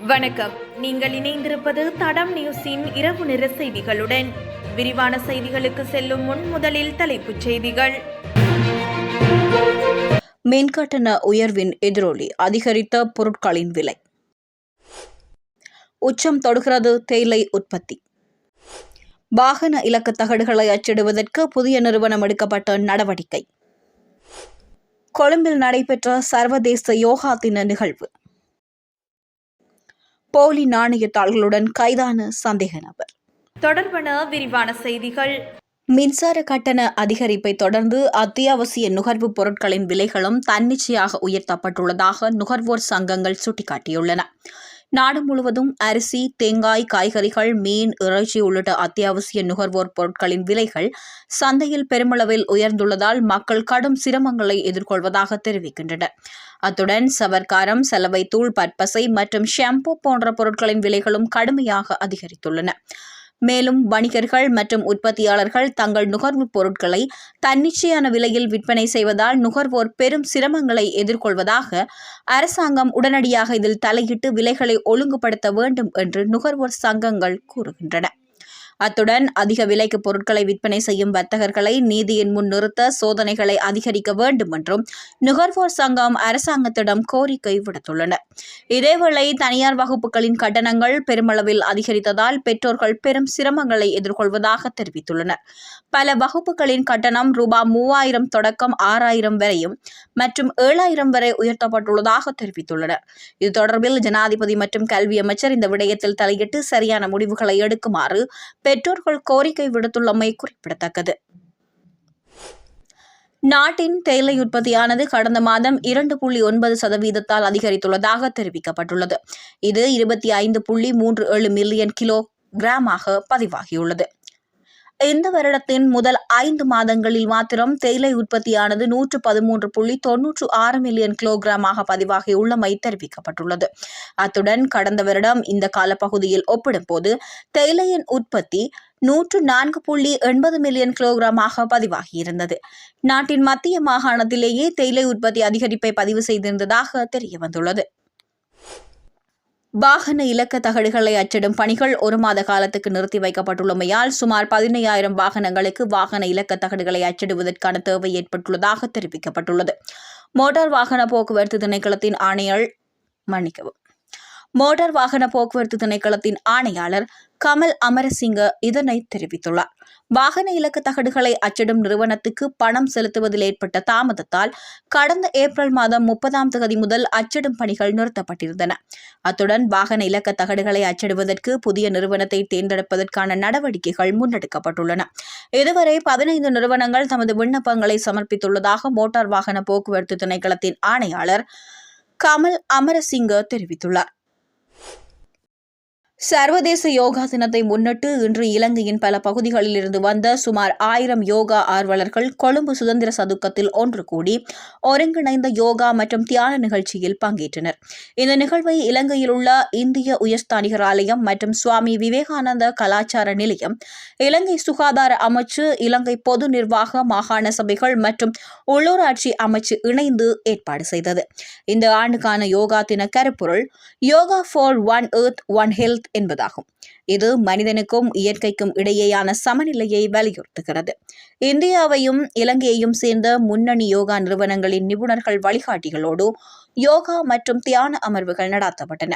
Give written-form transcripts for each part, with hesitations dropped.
வணக்கம். நீங்கள் இணைந்திருப்பது தடம் நியூஸின் இரவு நேர செய்திகளுடன். விரிவான செய்திகளுக்கு செல்லும் முன் முதலில் தலைப்புச் செய்திகள். மின்கட்டண உயர்வின் எதிரொலி அதிகரித்த பொருட்களின் விலை. உச்சம் தொடுகிறது தேயிலை உற்பத்தி. வாகன இலக்கு தகடுகளை அச்சிடுவதற்கு புதிய நிறுவனம் எடுக்கப்பட்ட நடவடிக்கை. கொழும்பில் நடைபெற்ற சர்வதேச யோகா தின நிகழ்வு. போலி நாணயத்தாள்களுடன் கைதான சந்தேக நபர். தொடர்பான விரிவான செய்திகள். மின்சார கட்டண அதிகரிப்பை தொடர்ந்து அத்தியாவசிய நுகர்வுப் பொருட்களின் விலைகளும் தன்னிச்சையாக உயர்த்தப்பட்டுள்ளதாக நுகர்வோர் சங்கங்கள் சுட்டிக்காட்டியுள்ளன. நாடு முழுவதும் அரிசி, தேங்காய், காய்கறிகள், மீன், இறைச்சி உள்ளிட்ட அத்தியாவசிய நுகர்வோர் பொருட்களின் விலைகள் சந்தையில் பெருமளவில் உயர்ந்துள்ளதால் மக்கள் கடும் சிரமங்களை எதிர்கொள்வதாக தெரிவிக்கின்றனர். அத்துடன் சவர்க்காரம், சலவை தூள், பற்பசை மற்றும் ஷாம்பு போன்ற பொருட்களின் விலைகளும் கடுமையாக அதிகரித்துள்ளன. மேலும் வணிகர்கள் மற்றும் உற்பத்தியாளர்கள் தங்கள் நுகர்வுப் பொருட்களை தன்னிச்சையான விலையில் விற்பனை செய்வதால் நுகர்வோர் பெரும் சிரமங்களை எதிர்கொள்வதாக அரசாங்கம் உடனடியாக இதில் தலையிட்டு விலைகளை ஒழுங்குபடுத்த வேண்டும் என்று நுகர்வோர் சங்கங்கள் கூறுகின்றன. அத்துடன் அதிக விலைக்கு பொருட்களை விற்பனை செய்யும் வர்த்தகர்களை நீதியின் முன் நிறுத்த சோதனைகளை அதிகரிக்க வேண்டும் என்றும் நுகர்வோர் சங்கம் அரசாங்கத்திடம் கோரிக்கை விடுத்துள்ளனர். இதேவேளை தனியார் வகுப்புகளின் கட்டணங்கள் பெருமளவில் அதிகரித்ததால் பெற்றோர்கள் பெரும் சிரமங்களை எதிர்கொள்வதாக தெரிவித்துள்ளனர். பல வகுப்புகளின் கட்டணம் ரூபாய் 3000 தொடக்கம் 6000 வரையும் மற்றும் 7000 வரை உயர்த்தப்பட்டுள்ளதாக தெரிவித்துள்ளனர். இது தொடர்பில் ஜனாதிபதி மற்றும் கல்வி அமைச்சர் இந்த விடயத்தில் தலையிட்டு சரியான முடிவுகளை எடுக்குமாறு பெற்றோர்கள் கோரிக்கை விடுத்துள்ளமை குறிப்பிடத்தக்கது. நாட்டின் தேயிலை உற்பத்தியானது கடந்த மாதம் 2.9% அதிகரித்துள்ளதாக தெரிவிக்கப்பட்டுள்ளது. இது 25.37 மில்லியன் கிலோகிராமாக பதிவாகியுள்ளது. இந்த வருடத்தின் முதல் 5 மாதங்களில் மாத்திரம் தேயிலை உற்பத்தியானது 113.96 மில்லியன் கிலோகிராமாக பதிவாகியுள்ளமை தெரிவிக்கப்பட்டுள்ளது. அத்துடன் கடந்த வருடம் இந்த காலப்பகுதியில் ஒப்பிடும்போது தேயிலையின் உற்பத்தி 104.80 மில்லியன் கிலோகிராமாக பதிவாகியிருந்தது. நாட்டின் மத்திய மாகாணத்திலேயே தேயிலை உற்பத்தி அதிகரிப்பை பதிவு செய்திருந்ததாக தெரியவந்துள்ளது. வாகன இலக்க தகடுகளை அச்சிடும் பணிகள் 1 மாத காலத்துக்கு நிறுத்தி வைக்கப்பட்டுள்ளமையால் சுமார் 15,000 வாகனங்களுக்கு வாகன இலக்க தகடுகளை அச்சிடுவதற்கான தேவை ஏற்பட்டுள்ளதாக தெரிவிக்கப்பட்டுள்ளது. மோட்டார் வாகன போக்குவரத்து திணைக்களத்தின் ஆணையாளர் கமல் அமரசிங்க இதனை தெரிவித்துள்ளார். வாகன இலக்க தகடுகளை அச்சிடும் நிறுவனத்துக்கு பணம் செலுத்துவதில் ஏற்பட்ட தாமதத்தால் கடந்த ஏப்ரல் மாதம் 30ஆம் தேதி முதல் அச்சிடும் பணிகள் நிறுத்தப்பட்டிருந்தன. அத்துடன் வாகன இலக்க தகடுகளை அச்சிடுவதற்கு புதிய நிறுவனத்தை தேர்ந்தெடுப்பதற்கான நடவடிக்கைகள் முன்னெடுக்கப்பட்டுள்ளன. இதுவரை 15 நிறுவனங்கள் தமது விண்ணப்பங்களை சமர்ப்பித்துள்ளதாக மோட்டார் வாகன போக்குவரத்து திணைக்களத்தின் ஆணையாளர் கமல் அமரசிங்க தெரிவித்துள்ளார். சர்வதேச யோகா தினத்தை முன்னிட்டு இன்று இலங்கையின் பல பகுதிகளில் இருந்து வந்த சுமார் 1000 யோகா ஆர்வலர்கள் கொழும்பு சுதந்திர சதுக்கத்தில் ஒன்று கூடி ஒருங்கிணைந்த யோகா மற்றும் தியான நிகழ்ச்சியில் பங்கேற்றனர். இந்த நிகழ்வை இலங்கையில் உள்ள இந்திய உயர்ஸ்தானிகர் ஆலயம் மற்றும் சுவாமி விவேகானந்த கலாச்சார நிலையம், இலங்கை சுகாதார அமைச்சு, இலங்கை பொது நிர்வாக மாகாண சபைகள் மற்றும் உள்ளூராட்சி அமைச்சு இணைந்து ஏற்பாடு செய்தது. இந்த ஆண்டுக்கான யோகா தின கருப்பொருள் yoga for one earth one health என்பதாகும். இது மனிதனுக்கும் இயற்கைக்கும் இடையேயான சமநிலையை வலியுறுத்துகிறது. இந்தியாவையும் இலங்கையையும் சேர்ந்த முன்னணி யோகா நிறுவனங்களின் நிபுணர்கள் வழிகாட்டிகளோடு யோகா மற்றும் தியான அமர்வுகள் நடத்தப்பட்டன.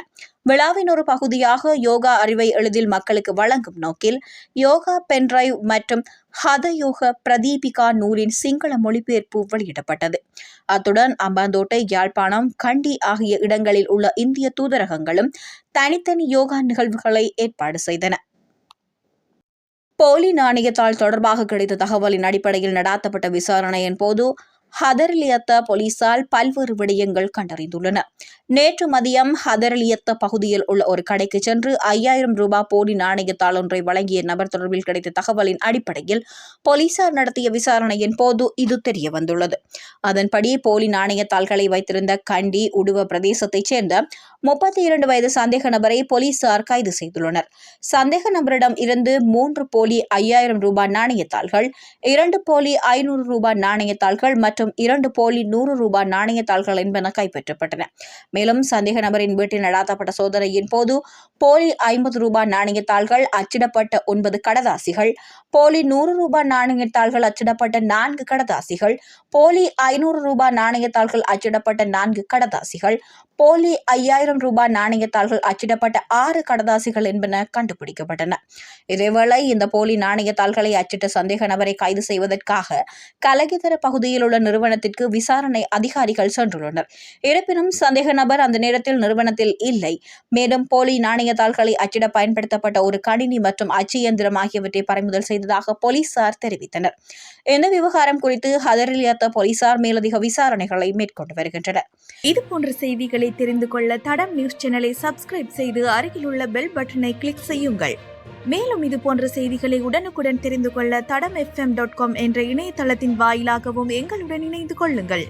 விழாவின் ஒரு பகுதியாக யோகா அறிவை எளிதில் மக்களுக்கு வழங்கும் நோக்கில் யோகா பென்டிரைவ் மற்றும் ஹதயோக பிரதீபிகா நூலின் சிங்கள மொழிபெயர்ப்பு வெளியிடப்பட்டது. அத்துடன் அம்பாந்தோட்டை, யாழ்ப்பாணம், கண்டி ஆகிய இடங்களில் உள்ள இந்திய தூதரகங்களும் தனித்தனி யோகா நிகழ்வுகளை ஏற்பாடு செய்தன. போலி நாணயத்தாள் தொடர்பாக கிடைத்த தகவலின் அடிப்படையில் நடாத்தப்பட்ட விசாரணையின் போது ஹதர்லியத்த போலீசால் பல்வேறு விடயங்கள் கண்டறிந்துள்ளனர். நேற்று மதியம் ஹதர்லியத்த பகுதியில் உள்ள ஒரு கடைக்கு சென்று 5000 ரூபாய் போலி நாணயத்தாள் ஒன்றை வழங்கிய நபர் தொடர்பில் கிடைத்த தகவலின் அடிப்படையில் போலீசார் நடத்திய விசாரணையின் போது இது தெரியவந்துள்ளது. அதன்படி போலி நாணயத்தாள்களை வைத்திருந்த கண்டி, உடுவ பிரதேசத்தைச் சேர்ந்த 32 வயது சந்தேக நபரை போலீசார் கைது செய்துள்ளனர். சந்தேக நபரிடம் இருந்து 3 போலி 5000 ரூபாய் நாணயத்தாள்கள், 2 போலி 500 ரூபாய் நாணயத்தாள்கள் மற்றும் 2 போலி 100 ரூபாய் நாணயத்தாள்கள் என்பன கைப்பற்றப்பட்டன. மேலும் சந்தேக நபரின் வீட்டில் நடாத்தப்பட்ட சோதனையின் போது போலி 50 ரூபாய் நாணயத்தாள்கள், அச்சிடப்பட்ட 9 கடதாசிகள், போலி 100 ரூபாய் நாணயத்தாள்கள், அச்சிடப்பட்ட 4 கடதாசிகள், போலி 500 ரூபாய் நாணயத்தாள்கள், அச்சிடப்பட்ட 4 கடதாசிகள், போலி 5000 ரூபாய் நாணயத்தாள்கள், அச்சிடப்பட்ட 6 கடதாசிகள் என்பன கண்டுபிடிக்கப்பட்டன. இதேவேளை இந்த போலி நாணயத்தாள்களை அச்சிட்ட சந்தேக நபரை கைது செய்வதற்காக கலகிதர பகுதியில் உள்ள நிறுவனத்திற்கு விசாரணை அதிகாரிகள் சென்றுள்ளனர். இருப்பினும் சந்தேக நபர் அந்த நேரத்தில் நிறுவனத்தில் இல்லை. மேலும் போலி நாணயத்தாள்களை அச்சிட பயன்படுத்தப்பட்ட ஒரு கணினி மற்றும் அச்சு இயந்திரம் ஆகியவற்றை பறிமுதல் செய்ததாக போலீசார் தெரிவித்தனர். இந்த விவகாரம் குறித்து ஹதரிலியத்த போலீசார் மேலதிக விசாரணைகளை மேற்கொண்டு வருகின்றனர். இதுபோன்ற செய்திகளை தெரிந்து கொள்ள தடம் நியூஸ் சேனலை சப்ஸ்கிரைப் செய்து அருகில் உள்ள பெல் பட்டனை கிளிக் செய்யுங்கள். மேலும் இதுபோன்ற செய்திகளை உடனுக்குடன் தெரிந்து கொள்ள தடம் FM.com என்ற இணையதளத்தின் வாயிலாகவும் எங்களுடன் இணைந்து கொள்ளுங்கள்.